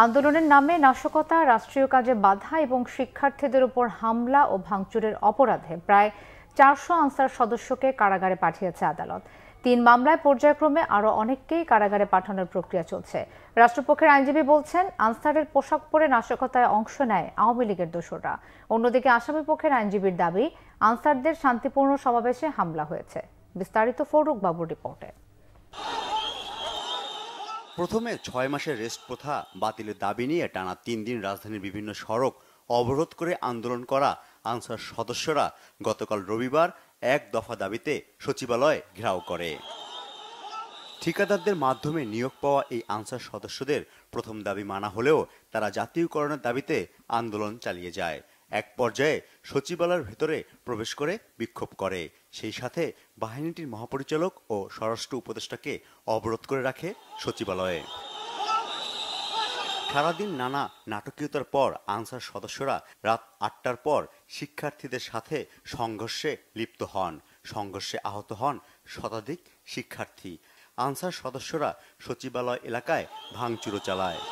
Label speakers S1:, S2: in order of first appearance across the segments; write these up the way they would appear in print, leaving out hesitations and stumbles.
S1: আন্দোলনের নামে নাশকতা, রাষ্ট্রীয় কাজে বাধা এবং শিক্ষার্থীদের উপর হামলা ও ভাঙচুরের অপরাধে প্রায় ৪০০ আনসার সদস্যকে কারাগারে পাঠিয়েছে আদালত। ৩ মামলায় পর্যায়ক্রমে আরও অনেককেই কারাগারে পাঠানোর প্রক্রিয়া চলছে। রাষ্ট্রপক্ষের আইনজীবী বলছেন, আনসারের পোশাক পরে নাশকতায় অংশ নেয় আওয়ামী লীগের দোসররা। অন্যদিকে আসামিপক্ষের আইনজীবীর দাবি, আনসারদের শান্তিপূর্ণ সমাবেশে হামলা হয়েছে। বিস্তারিত ফরুক বাবুর রিপোর্টে।
S2: প্রথমে ৬ মাসের রেস্ট প্রথা বাতিলের দাবি নিয়ে টানা ৩ দিন রাজধানীর বিভিন্ন সড়ক অবরোধ করে আন্দোলন করা আনসার সদস্যরা গতকাল রবিবার এক দফা দাবিতে সচিবালয় ঘেরাও করে। ঠিকাদারদের মাধ্যমে নিয়োগ পাওয়া এই আনসার সদস্যদের প্রথম দাবি মানা হলেও তারা জাতীয়করণের দাবিতে আন্দোলন চালিয়ে যায়। এক পর্যায়ে সচিবালয়ের ভেতরে প্রবেশ করে বিক্ষোভ করে। সেই সাথে বাহিনীটির মহাপরিচালক ও স্বরাষ্ট্র উপদেষ্টাকে অবরোধ করে রাখে সচিবালয়ে। সারাদিন নানা নাটকীয়তার পর আনসার সদস্যরা রাত ৮টার পর শিক্ষার্থীদের সাথে সংঘর্ষে লিপ্ত হন। সংঘর্ষে আহত হন শতাধিক শিক্ষার্থী। আনসার সদস্যরা সচিবালয় এলাকায় ভাঙচুরও চালায়।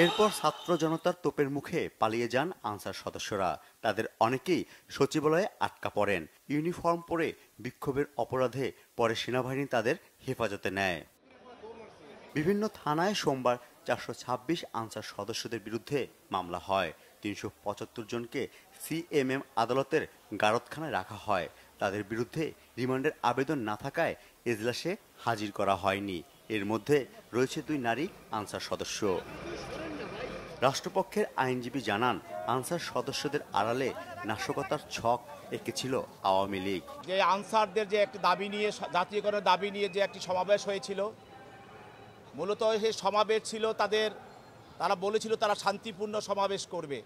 S2: এরপর ছাত্র জনতার তোপের মুখে পালিয়ে যান আনসার সদস্যরা। তাদের অনেকেই সচিবালয়ে আটকা পড়েন। ইউনিফর্ম পরে বিক্ষোভের অপরাধে পরে সেনাবাহিনী তাদের হেফাজতে নেয়। বিভিন্ন থানায় সোমবার ৪২৬ আনসার সদস্যদের বিরুদ্ধে মামলা হয়। ৩৭৫ জনকে সিএমএম আদালতের গারদখানায় রাখা হয়। তাদের বিরুদ্ধে রিমান্ডের আবেদন না থাকায় এজলাসে হাজির করা হয়নি। এর মধ্যে রয়েছে 2 নারী আনসার সদস্য। রাষ্ট্রপক্ষের আইনজীবী জানান, আনসার সদস্যদের আড়ালে নাশকতার ছক এঁকেছিল আওয়ামী লীগ।
S3: যে আনসারদের যে একটি দাবি নিয়ে, জাতীয়করণের দাবি নিয়ে যে একটি সমাবেশ হয়েছিল, মূলত সেই সমাবেশ ছিল তারা বলেছিল তারা শান্তিপূর্ণ সমাবেশ করবে,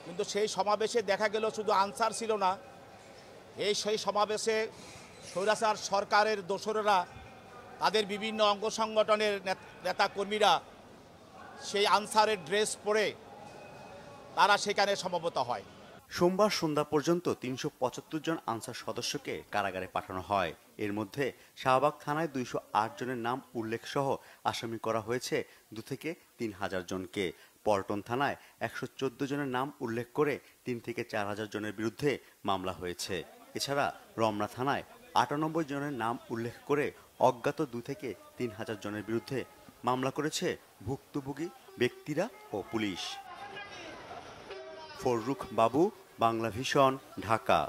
S3: কিন্তু সেই সমাবেশে দেখা গেল শুধু আনসার ছিল না, সেই সমাবেশে স্বৈরাচার সরকারের দোসরেরা, তাদের বিভিন্ন অঙ্গ সংগঠনের নেতাকর্মীরা সেই আনসারের ড্রেস পরে তারা সেখানে সমবেত হয়।
S2: সোমবার সন্ধ্যা পর্যন্ত ৩৭৫ জন আনসার সদস্যকে কারাগারে পাঠানো হয়। এর মধ্যে শাহবাগ থানায় ২০৮ জনের নাম উল্লেখ সহ আসামি করা হয়েছে ২ থেকে ৩ হাজার জনকে। পল্টন থানায় ১১৪ জনের নাম উল্লেখ করে ৩ থেকে ৪ হাজার জনের বিরুদ্ধে মামলা হয়েছে। এছাড়া রমনা থানায় ৯৮ জনের নাম উল্লেখ করে অজ্ঞাত ২ থেকে ৩ হাজার জনের বিরুদ্ধে মামলা করেছে ভুক্তভোগী ব্যক্তিরা ও পুলিশ। ফরুক বাবু, বাংলা ভিশন, ঢাকা।